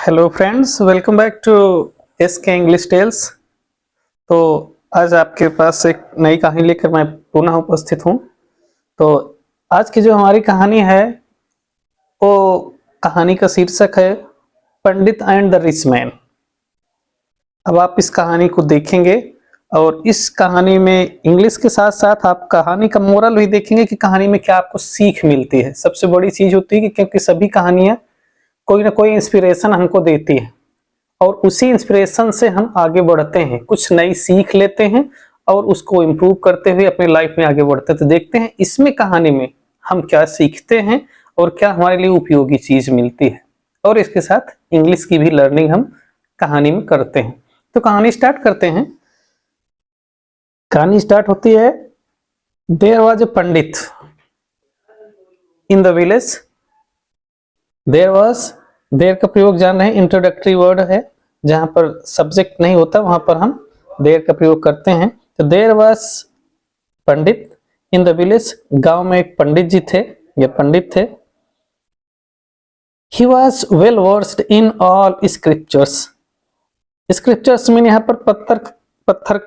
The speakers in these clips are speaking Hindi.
Hello friends, welcome back to SK English tales. तो आज आपके पास एक नई कहानी लेकर मैं पुनः उपस्थित हूँ। तो आज की जो हमारी कहानी है वो कहानी का शीर्षक है पंडित एंड द रिच मैन। अब आप इस कहानी को देखेंगे और इस कहानी में इंग्लिश के साथ साथ आप कहानी का मोरल भी देखेंगे कि कहानी में क्या आपको सीख मिलती है। सबसे बड़ी चीज होती है कि क्योंकि सभी कहानियां कोई ना कोई इंस्पिरेशन हमको देती है और उसी इंस्पिरेशन से हम आगे बढ़ते हैं, कुछ नई सीख लेते हैं और उसको इम्प्रूव करते हुए अपने लाइफ में आगे बढ़ते हैं। तो देखते हैं इसमें कहानी में हम क्या सीखते हैं और क्या हमारे लिए उपयोगी चीज मिलती है, और इसके साथ इंग्लिश की भी लर्निंग हम कहानी में करते हैं। तो कहानी स्टार्ट करते हैं। कहानी स्टार्ट होती है, there was a pandit in the village. There का प्रयोग जान रहे हैं, इंट्रोडक्टरी वर्ड है, जहां पर सब्जेक्ट नहीं होता वहां पर हम देयर का प्रयोग करते हैं। तो there was pandit in the village, गांव में एक पंडित जी थे, ये पंडित थे। He was well versed in all scriptures. Scriptures mean यहाँ पर पत्थर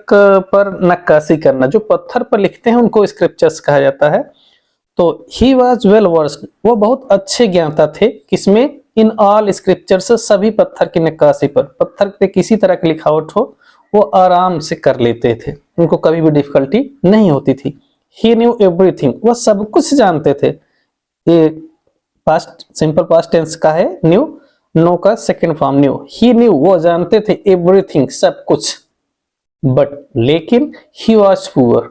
पर नक्काशी करना, जो पत्थर पर लिखते हैं उनको स्क्रिप्चर्स कहा जाता है। तो ही वॉज वेल वर्स्ड, वो बहुत अच्छे ज्ञाता थे, किसमें? इन ऑल स्क्रिप्चर्स, सभी पत्थर की नक्काशी पर। पत्थर पे किसी तरह की लिखावट हो वो आराम से कर लेते थे, उनको कभी भी डिफिकल्टी नहीं होती थी। ही न्यू एवरीथिंग, वह सब कुछ जानते थे। ये पास्ट सिंपल पास्ट टेंस का है, न्यू, नो का सेकंड फॉर्म न्यू। ही न्यू, वो जानते थे, एवरीथिंग, सब कुछ। बट, लेकिन ही वॉज पुअर।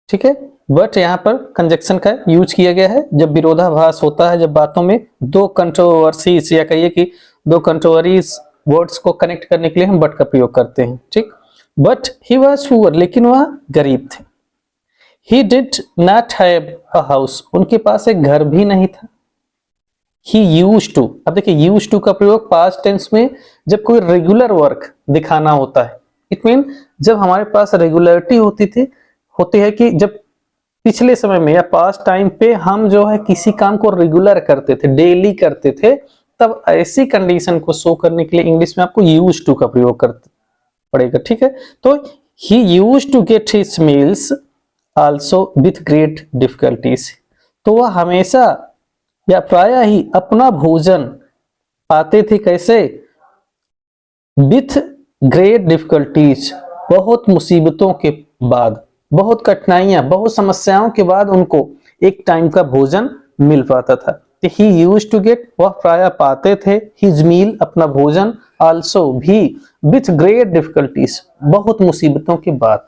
ठीक है, बट यहाँ पर कंजक्शन का यूज किया गया है जब विरोधाभास होता है, जब बातों में दो कंट्रोवर्सीज या कहिए कि दो कंट्रोवरीज वर्ड्स को कनेक्ट करने के लिए हम बट का प्रयोग करते हैं। ठीक, बट ही वाज पुअर, लेकिन वह गरीब थे। He did not have a house, उनके पास एक घर भी नहीं था। ही यूज्ड टू, अब देखिए यूज्ड टू का प्रयोग पास्ट टेंस में जब कोई रेगुलर वर्क दिखाना होता है। इट मीन जब हमारे पास रेगुलरिटी होती है कि जब पिछले समय में या पास्ट टाइम पे हम जो है किसी काम को रेगुलर करते थे, डेली करते थे, तब ऐसी कंडीशन को शो करने के लिए इंग्लिश में आपको यूज टू का प्रयोग करना पड़ेगा। ठीक है, तो he use to get his meals also with great difficulties, तो वह हमेशा या प्रायः ही अपना भोजन पाते थे, कैसे? विथ ग्रेट डिफिकल्टीज, बहुत मुसीबतों के बाद, बहुत कठिनाइयां, बहुत समस्याओं के बाद उनको एक टाइम का भोजन मिल पाता था। ही यूज्ड टू गेट, वह प्रायः पाते थे, हिज मील, अपना भोजन, आल्सो भी, विथ ग्रेट डिफिकल्टीज, बहुत मुसीबतों के बाद।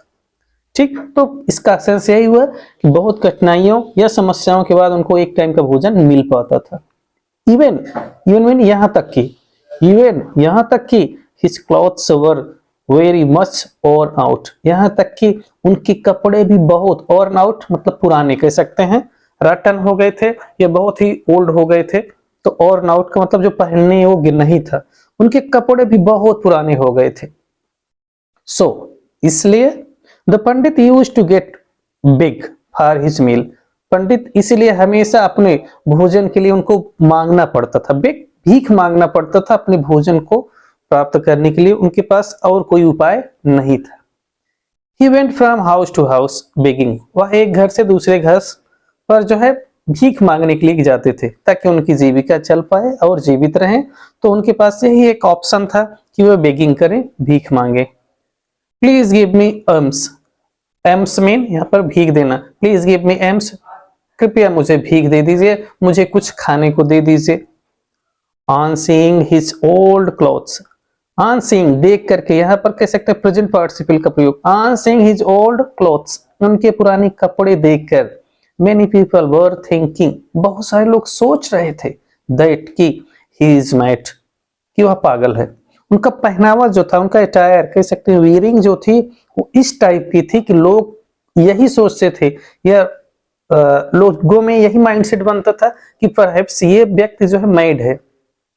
ठीक, तो इसका सेंस यही हुआ कि बहुत कठिनाइयों या समस्याओं के बाद उनको एक टाइम का भोजन मिल पाता था। इवन मीन यहाँ तक कि his clothes were very much worn out, यहाँ तक कि उनके कपड़े भी बहुत, worn आउट मतलब पुराने कह सकते हैं, रटन हो गए थे या बहुत ही ओल्ड हो गए थे। तो worn आउट का मतलब जो पहनने योग्य नहीं था, उनके कपड़े भी बहुत पुराने हो गए थे। सो इसलिए the pandit used to get big for his meal, pandit इसलिए हमेशा अपने भोजन के लिए उनको मांगना पड़ता था, भीख मांगना पड़ता था अपने भोजन को प्राप्त करने के लिए, उनके पास और कोई उपाय नहीं था। He went from house to house begging, वह एक घर से दूसरे घर पर जो है भीख मांगने के लिए जाते थे ताकि उनकी जीविका चल पाए और जीवित रहें। तो उनके पास यही एक ऑप्शन था कि वह बेगिंग करें, भीख मांगे। Please give me AIIMS, AIIMS mean यहाँ पर भीख देना। प्लीज गिव मी एम्स, कृपया मुझे भीख दे दीजिए, मुझे कुछ खाने को दे दीजिए। On seeing his old clothes, on seeing देख करके, यहाँ पर कह सकते हैं प्रेजेंट पार्टिसिपल का प्रयोग। On seeing his old clothes, उनके पुराने कपड़े देखकर, मेनी पीपल वर थिंकिंग, बहुत सारे लोग सोच रहे थे, दैट कि ही इज मैड, कि वह पागल है। उनका पहनावा जो था, उनका अटायर कह सकते हैं, वियरिंग जो थी वो इस टाइप की थी कि लोग यही सोचते थे या लोगों में यही माइंडसेट बनता था कि परहैप्स ये व्यक्ति जो है मैड है,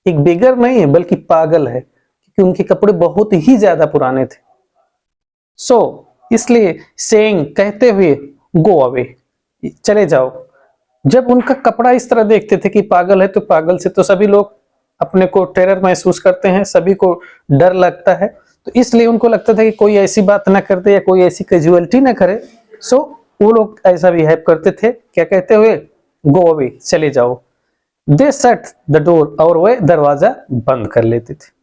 एक बेगर नहीं है बल्कि पागल है, क्योंकि उनके कपड़े बहुत ही ज्यादा पुराने थे। सो इसलिए सेइंग कहते हुए, गो अवे, चले जाओ। जब उनका कपड़ा इस तरह देखते थे कि पागल है, तो पागल से तो सभी लोग अपने को टेरर महसूस करते हैं, सभी को डर लगता है, तो इसलिए उनको लगता था कि कोई ऐसी बात ना कर दे या कोई ऐसी कैजुअलिटी ना करे। सो वो लोग ऐसा बिहेव करते थे, क्या कहते हुए, गो अवे, चले जाओ। दे शट द डोर, और वह दरवाजा बंद कर लेते थे।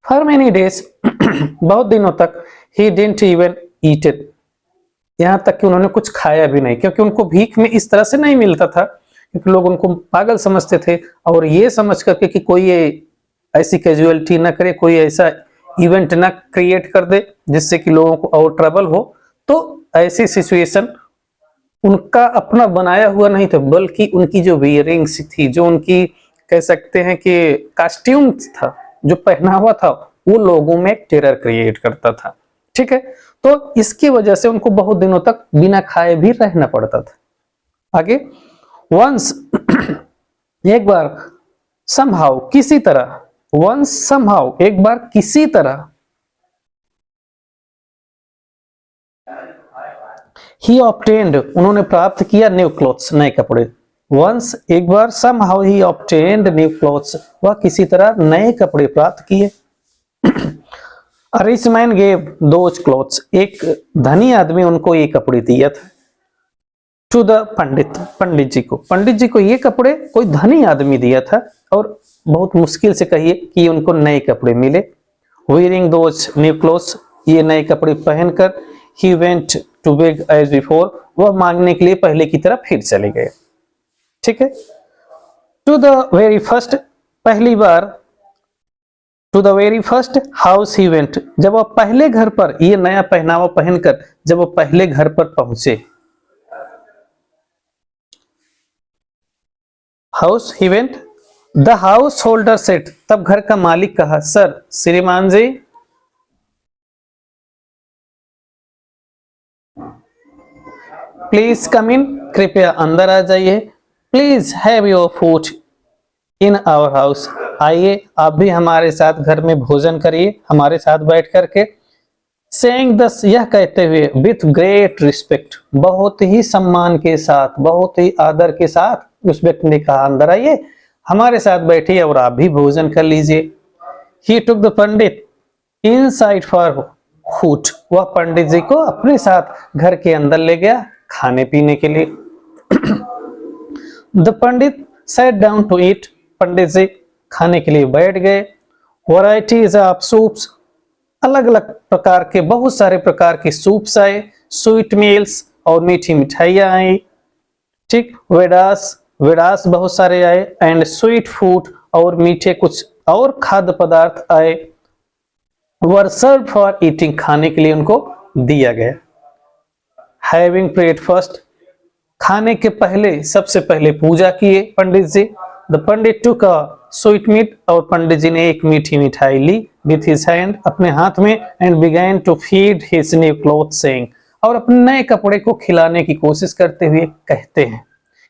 फॉर मेनी डेज, बहुत दिनों तक, he didn't even eat it, यहां तक कि उन्होंने कुछ खाया भी नहीं, क्योंकि उनको भीख में इस तरह से नहीं मिलता था, क्योंकि लोग उनको पागल समझते थे। और ये समझ करके कि कोई ये ऐसी कैजुअलिटी ना करे, कोई ऐसा इवेंट ना क्रिएट कर दे जिससे कि लोगों को और ट्रबल हो, तो ऐसी सिचुएशन उनका अपना बनाया हुआ नहीं था, बल्कि उनकी जो वियरिंग्स थी, जो उनकी कह सकते हैं कि कॉस्ट्यूम था, जो पहनावा था, वो लोगों में टेरर क्रिएट करता था। ठीक है, तो इसकी वजह से उनको बहुत दिनों तक बिना खाए भी रहना पड़ता था। आगे, वंस एक बार, समहाउ किसी तरह, वंस समहाउ एक बार किसी तरह, ही ऑब्टेन्ड उन्होंने प्राप्त किया, न्यू क्लोथ्स नए कपड़े। वंस एक बार, समहाउ ही ऑब्टेन्ड न्यू क्लोथ्स, वह किसी तरह नए कपड़े प्राप्त किए। A rich man gave those clothes, एक धनी आदमी उनको ये कपड़े दिया था। टू द पंडित, पंडित जी को ये कपड़े कोई धनी आदमी दिया था, और बहुत मुश्किल से कहिए कि उनको नए कपड़े मिले। Wearing those new clothes, ये नए कपड़े पहनकर, he went to beg as before, वह मांगने के लिए पहले की तरह फिर चले गए। ठीक है, टू द वेरी फर्स्ट, पहली बार, to the very first house he went, जब वह पहले घर पर ये नया पहनावा पहनकर जब वह पहले घर पर पहुंचे, house he went, the house holder set, तब घर का मालिक कहा, सर, श्रीमान जी, प्लीज कम इन, कृपया अंदर आ जाइए। Please have your food in our house, आइए आप भी हमारे साथ घर में भोजन करिए, हमारे साथ बैठ करके। सेइंग दस, यह कहते हुए, विथ ग्रेट रिस्पेक्ट, बहुत ही सम्मान के साथ, बहुत ही आदर के साथ उस व्यक्ति ने कहा, अंदर आइए, हमारे साथ बैठिए और आप भी भोजन कर लीजिए। He took the pandit inside for food, वह पंडित जी को अपने साथ घर के अंदर ले गया खाने पीने के लिए। The pandit sat down to eat, पंडित जी खाने के लिए बैठ गए। वैरायटीज ऑफ सूप्स, अलग अलग प्रकार के, बहुत सारे प्रकार के सूप्स आए, स्वीट मील्स और मीठी मिठाइयां आई। ठीक, वेडास बहुत सारे आए, एंड स्वीट फूड, और मीठे कुछ और खाद्य पदार्थ आए। वर सर्व फॉर ईटिंग, खाने के लिए उनको दिया गया। हैविंग प्रेड फर्स्ट, खाने के पहले सबसे पहले पूजा किए पंडित जी। The pandit took a sweet meat, और पंडित जी ने एक मीठी मिठाई ली विथ हिज हैंड, अपने हाथ में, and began to feed his new cloth saying, और अपने नए कपड़े को खिलाने की कोशिश करते हुए कहते हैं,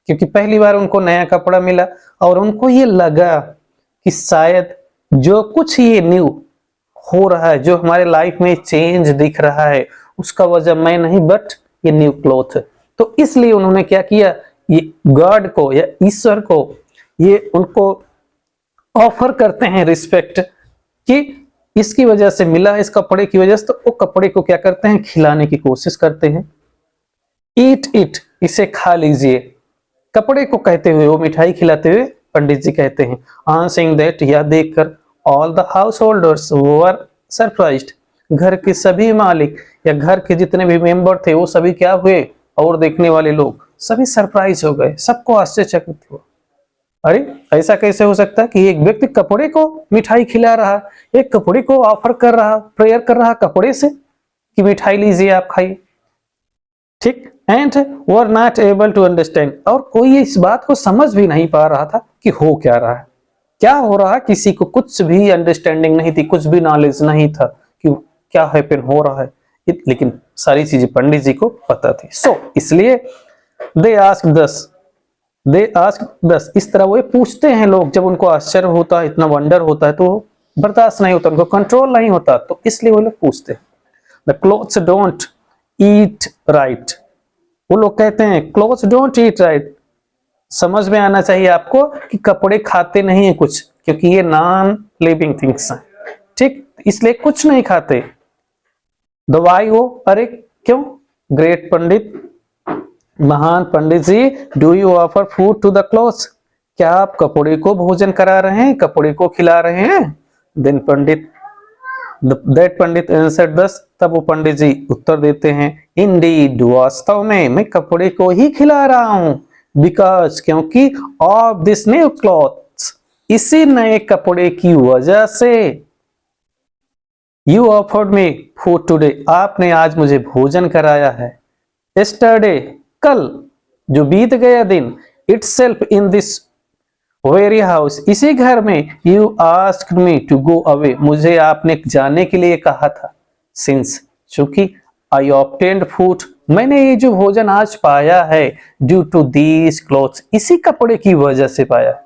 क्योंकि पहली बार उनको नया कपड़ा मिला और उनको ये लगा कि शायद जो कुछ ये न्यू हो रहा है, जो हमारे लाइफ में चेंज दिख रहा है, उसका वजह मैं नहीं बट ये न्यू क्लॉथ। तो इसलिए उन्होंने क्या किया, ये गॉड को या ईश्वर को ये उनको ऑफर करते हैं रिस्पेक्ट, कि इसकी वजह से मिला है, इस कपड़े की वजह से, तो वो कपड़े को क्या करते हैं, खिलाने की कोशिश करते हैं। ईट इट, इसे खा लीजिए, कपड़े को कहते हुए, वो मिठाई खिलाते हुए पंडित जी कहते हैं। ऑन सीइंग दैट, यह देखकर, all the house holders were surprised, घर के सभी मालिक या घर के जितने भी मेंबर थे वो सभी क्या हुए, और देखने वाले लोग सभी सरप्राइज हो गए, सबको आश्चर्यचकित हुआ। अरे ऐसा कैसे हो सकता है कि एक व्यक्ति कपड़े को मिठाई खिला रहा, एक कपड़े को ऑफर कर रहा, प्रेयर कर रहा कपड़े से कि मिठाई लीजिए आप खाइए। ठीक, and were not able to understand, और कोई इस बात को समझ भी नहीं पा रहा था कि हो क्या रहा है, क्या हो रहा है, किसी को कुछ भी अंडरस्टैंडिंग नहीं थी, कुछ भी नॉलेज नहीं था कि क्या हैपन हो रहा है, लेकिन सारी चीजें पंडित जी को पता थी। सो इसलिए दे आस्क्ड दस, इस तरह वो पूछते हैं लोग, जब उनको आश्चर्य होता है, इतना वंडर होता है, तो बर्दाश्त नहीं होता, उनको कंट्रोल नहीं होता, तो इसलिए वो लोग पूछते हैं। The clothes don't eat right, वो लोग कहते हैं क्लोथ्स डोंट ईट राइट, समझ में आना चाहिए आपको कि कपड़े खाते नहीं है कुछ, क्योंकि ये नॉन लिविंग थिंग्स हैं, ठीक, इसलिए कुछ नहीं खाते। दवाई हो, अरे क्यों? ग्रेट पंडित, महान पंडित जी, do you offer food to the clothes? क्या आप कपड़े को भोजन करा रहे हैं, कपड़े को खिला रहे हैं? Then pandit, that pandit answered thus, तब वो पंडित जी उत्तर देते हैं, इंडीड, वास्तव में मैं कपड़े को ही खिला रहा हूं, बिकॉज, क्योंकि ऑफ दिस न्यू क्लॉथ्स, इसी नए कपड़े की वजह से, you offered me food today, आपने आज मुझे भोजन कराया है, यस्टरडे, कल जो बीत गया दिन, itself in this very house, इसी घर में, you asked me to go away, मुझे आपने जाने के लिए कहा था, सिंस, चूंकि आई ऑब्टेन्ड फूड, मैंने ये जो भोजन आज पाया है, ड्यू टू दीज क्लोथ्स, इसी कपड़े की वजह से पाया,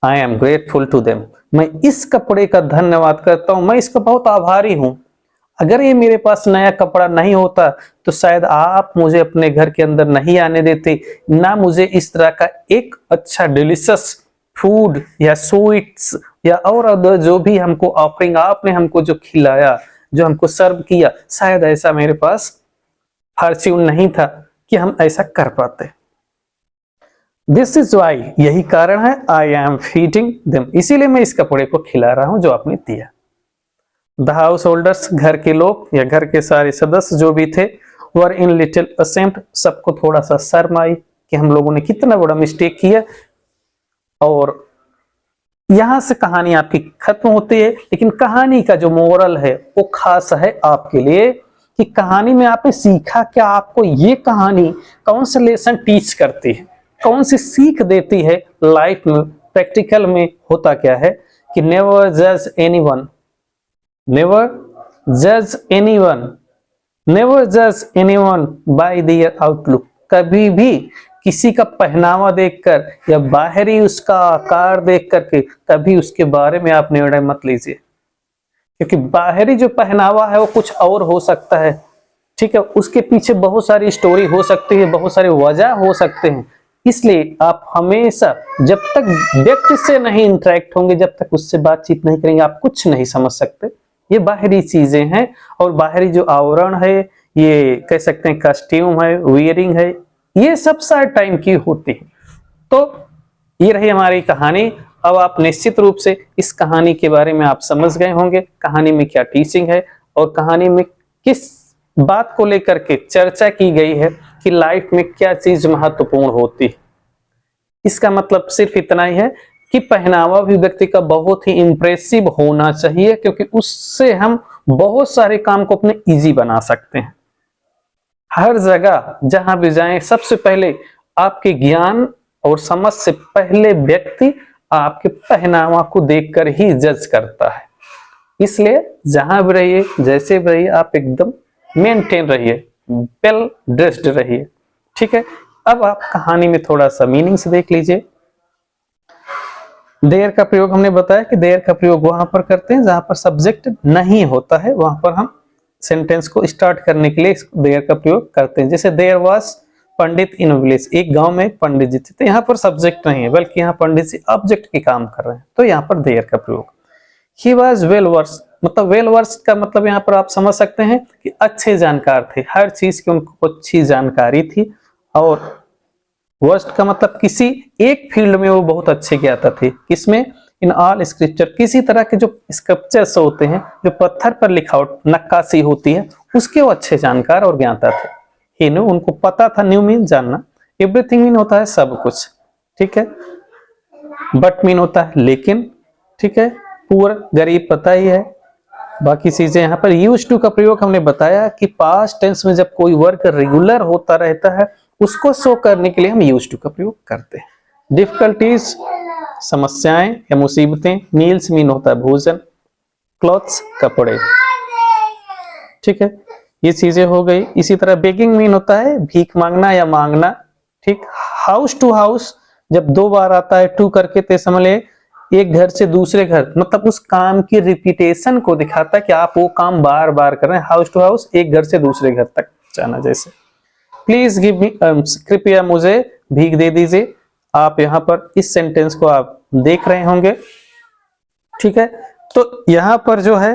I am grateful to them, मैं इस कपड़े का धन्यवाद करता हूं, मैं इसका बहुत आभारी हूं। अगर ये मेरे पास नया कपड़ा नहीं होता तो शायद आप मुझे अपने घर के अंदर नहीं आने देते, ना मुझे इस तरह का एक अच्छा डिलीशियस फूड या स्वीट्स या और अदर जो भी हमको ऑफरिंग आपने हमको जो खिलाया, जो हमको सर्व किया, शायद ऐसा मेरे पास फॉर्च्यून नहीं था कि हम ऐसा कर पाते। दिस इज वाई, यही कारण है, आई एम फीडिंग देम, इसीलिए मैं इस कपड़े को खिला रहा हूं जो आपने दिया। द हाउस होल्डर्स, घर के लोग या घर के सारे सदस्य जो भी थे, वर इन लिटिल असेम्ड, सबको थोड़ा सा शर्म आई कि हम लोगों ने कितना बड़ा मिस्टेक किया। और यहां से कहानी आपकी खत्म होती है, लेकिन कहानी का जो मोरल है वो खास है आपके लिए कि कहानी में आपने सीखा क्या, आपको ये कहानी कौन सा लेसन टीच करती है, कौन सी सीख देती है लाइफ में, प्रैक्टिकल में होता क्या है कि नेवर जज एनीवन, नेवर जज एनीवन, नेवर जज एनीवन बाय देयर आउटलुक, कभी भी किसी का पहनावा देखकर या बाहरी उसका आकार देख करके कभी उसके बारे में आप निर्णय मत लीजिए, क्योंकि बाहरी जो पहनावा है वो कुछ और हो सकता है, ठीक है, उसके पीछे बहुत सारी स्टोरी हो सकती है, बहुत सारे वजह हो सकते हैं। इसलिए आप हमेशा जब तक व्यक्ति से नहीं इंटरेक्ट होंगे, जब तक उससे बातचीत नहीं करेंगे, आप कुछ नहीं समझ सकते। ये बाहरी चीजें हैं और बाहरी जो आवरण है, ये कह सकते हैं कॉस्ट्यूम है, वियरिंग है, ये सब सारे टाइम की होती है। तो ये रही हमारी कहानी। अब आप निश्चित रूप से इस कहानी के बारे में आप समझ गए होंगे, कहानी में क्या टीचिंग है और कहानी में किस बात को लेकर के चर्चा की गई है कि लाइफ में क्या चीज महत्वपूर्ण होती है। इसका मतलब सिर्फ इतना ही है कि पहनावा भी व्यक्ति का बहुत ही इंप्रेसिव होना चाहिए, क्योंकि उससे हम बहुत सारे काम को अपने इजी बना सकते हैं। हर जगह जहां भी जाएं, सबसे पहले आपके ज्ञान और समझ से पहले व्यक्ति आपके पहनावा को देखकर ही जज करता है। इसलिए जहां भी रहिए, जैसे भी रहिए, आप एकदम मेंटेन रहिए, वेल ड्रेस्ड रहिए, ठीक है। अब आप कहानी में थोड़ा सा मीनिंग से देख लीजिए। देयर का प्रयोग हमने बताया कि देयर का प्रयोग वहां पर करते हैं जहां पर सब्जेक्ट नहीं होता है, वहां पर हम सेंटेंस को स्टार्ट करने के लिए देयर का प्रयोग करते हैं। जैसे there was pandit in village, एक गांव में एक पंडित जी थे, तो यहाँ पर सब्जेक्ट नहीं है बल्कि यहाँ पंडित जी ऑब्जेक्ट के काम कर रहे हैं, तो यहाँ पर देयर का प्रयोग। ही वाज वेल वर्स्ड, मतलब वेल वर्स्ड का मतलब यहाँ पर आप समझ सकते हैं कि अच्छे जानकार थे, हर चीज की उनको अच्छी जानकारी थी। और वर्स्ट का मतलब किसी एक फील्ड में वो बहुत अच्छे ज्ञाता थे, किसमें? इन ऑल स्क्रिप्चर, किसी तरह के जो स्क्रिप्चर्स होते हैं, जो पत्थर पर लिखावट नक्काशी होती है, उसके वो अच्छे जानकार और ज्ञाता थे। ही न्यू, उनको पता था, न्यू मीन जानना, एवरीथिंग मीन होता है सब कुछ, ठीक है, बट मीन होता है लेकिन, ठीक है, पुअर गरीब पता ही है, बाकी चीजें। यहाँ पर यूज्ड टू का प्रयोग हमने बताया कि पास्ट टेंस में जब कोई वर्क रेगुलर होता रहता है उसको शो करने के लिए हम यूज्ड टू का प्रयोग करते हैं। डिफिकल्टीज, समस्याएं या मुसीबतें, मील्स मीन होता है भोजन, क्लॉथ्स कपड़े, ठीक है, ये चीजें हो गई। इसी तरह बेगिंग मीन होता है भीख मांगना या मांगना, ठीक। हाउस टू हाउस जब दो बार आता है टू करके, तो समझ ले एक घर से दूसरे घर, मतलब उस काम की रिपीटेशन को दिखाता है कि आप वो काम बार बार कर रहे हैं। हाउस टू हाउस, एक घर से दूसरे घर तक जाना। जैसे प्लीज गिव मी, कृपया मुझे भीख दे दीजिए। आप यहाँ पर इस सेंटेंस को आप देख रहे होंगे, ठीक है। तो यहाँ पर जो है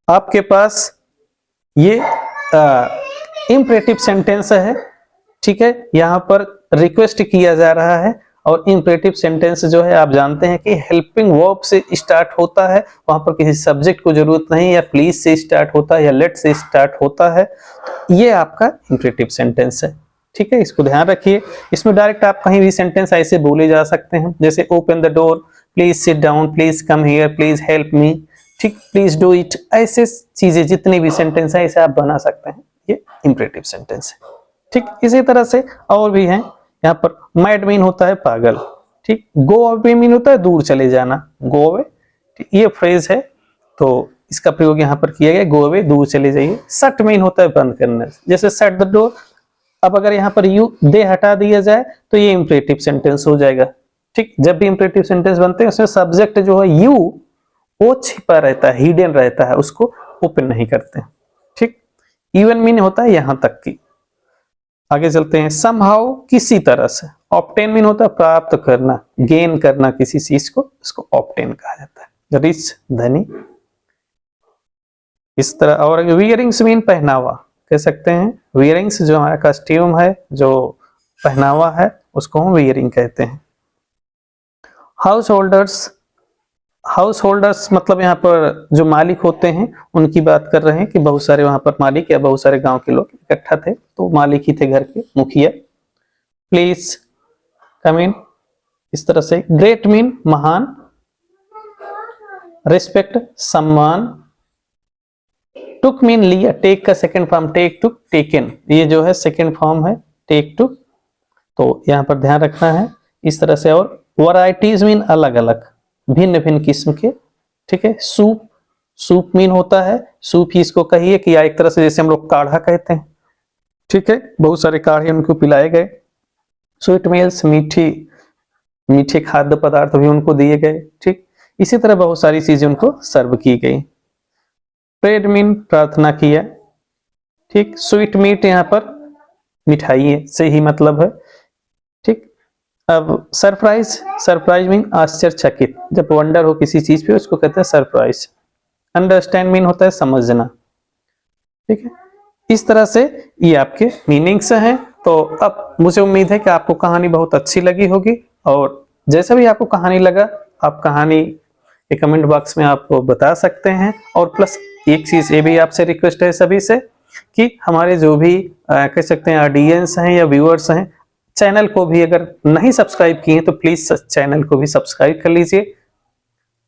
आपके पास ये इंपरेटिव सेंटेंस है, ठीक है। यहाँ पर रिक्वेस्ट किया जा रहा है और इंपरेटिव सेंटेंस जो है आप जानते हैं कि हेल्पिंग वर्ब से स्टार्ट होता है, वहां पर किसी सब्जेक्ट को जरूरत नहीं, या प्लीज से स्टार्ट होता है या लेट से स्टार्ट होता है। ये आपका इंपरेटिव सेंटेंस है, ठीक है। इसको ध्यान रखिए। इसमें डायरेक्ट आप कहीं भी सेंटेंस ऐसे बोले जा सकते हैं, जैसे open the door, please sit down, please come here, please help me, ठीक, प्लीज डू इट। ऐसे चीजें जितनी भी सेंटेंस है ऐसे आप बना सकते हैं, ये इंपरेटिव सेंटेंस है, ठीक। इसी तरह से और भी हैं। यहाँ पर मैड मीन होता है पागल, ठीक। गो अवे मीन होता है दूर चले जाना, गो अवे, ये फ्रेज है तो इसका प्रयोग यहाँ पर किया गया, गो अवे दूर चले जाइए। शट मीन होता है बंद करना, जैसे शट द डोर। अब अगर यहाँ पर यू दे हटा दिया जाए तो ये इंपरेटिव सेंटेंस हो जाएगा, ठीक। जब भी इंपरेटिव सेंटेंस बनते हैं उसमें सब्जेक्ट जो है यू वो छिपा रहता है, हिडन रहता है, उसको ओपन नहीं करते, ठीक। इवन मीन होता है यहाँ तक की। आगे चलते हैं। समहाउ किसी तरह से। ऑब्टेन मीन होता है प्राप्त करना, गेन करना किसी चीज को, इसको ऑब्टेन कहा जाता है। रिच धनी, इस तरह। और वियरिंग्स मीन पहनावा, कह सकते हैं। वियरिंग्स जो हमारा कॉस्ट्यूम है, जो पहनावा है, उसको हम वियरिंग कहते हैं। हाउस होल्डर्स, हाउस होल्डर्स मतलब यहाँ पर जो मालिक होते हैं उनकी बात कर रहे हैं कि बहुत सारे वहां पर मालिक या बहुत सारे गांव के लोग इकट्ठा थे, तो मालिक ही थे घर के, मुखिया। प्लीज कम इन, इस तरह से। ग्रेट मीन महान, रिस्पेक्ट सम्मान। टुक मीन लिया, टेक का सेकंड फॉर्म टेक, टुक, टेकन, ये जो है सेकंड फॉर्म है टेक, टुक, तो यहाँ पर ध्यान रखना है इस तरह से। और वैरायटीज मीन अलग अलग, भिन्न भिन्न किस्म के, ठीक है। सूप, सूप मीन होता है, सूप ही इसको कहिए कि या एक तरह से जैसे हम लोग काढ़ा कहते हैं, ठीक है। बहुत सारे काढ़े उनको पिलाए गए। स्वीट मील्स, मीठे खाद्य पदार्थ भी उनको दिए गए, ठीक। इसी तरह बहुत सारी चीजें उनको सर्व की गई। प्रेड मीन प्रार्थना किया, ठीक। स्वीट मीट यहाँ पर मिठाई से ही मतलब है, ठीक। अब सरप्राइज, सरप्राइज मीन आश्चर्यचकित, जब वंडर हो किसी चीज पे उसको कहते हैं सरप्राइज। अंडरस्टैंड मीन होता है समझना, ठीक है। इस तरह से ये आपके मीनिंग्स हैं। तो अब मुझे उम्मीद है कि आपको कहानी बहुत अच्छी लगी होगी, और जैसा भी आपको कहानी लगा आप कहानी के कमेंट बॉक्स में आप बता सकते हैं। और प्लस एक चीज ये भी आपसे रिक्वेस्ट है सभी से कि हमारे जो भी कह सकते हैं ऑडियंस हैं या व्यूअर्स हैं, चैनल को भी अगर नहीं सब्सक्राइब किए तो प्लीज चैनल को भी सब्सक्राइब कर लीजिए,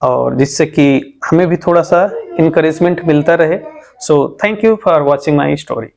और जिससे कि हमें भी थोड़ा सा इनकरेजमेंट मिलता रहे। So thank you for watching my story.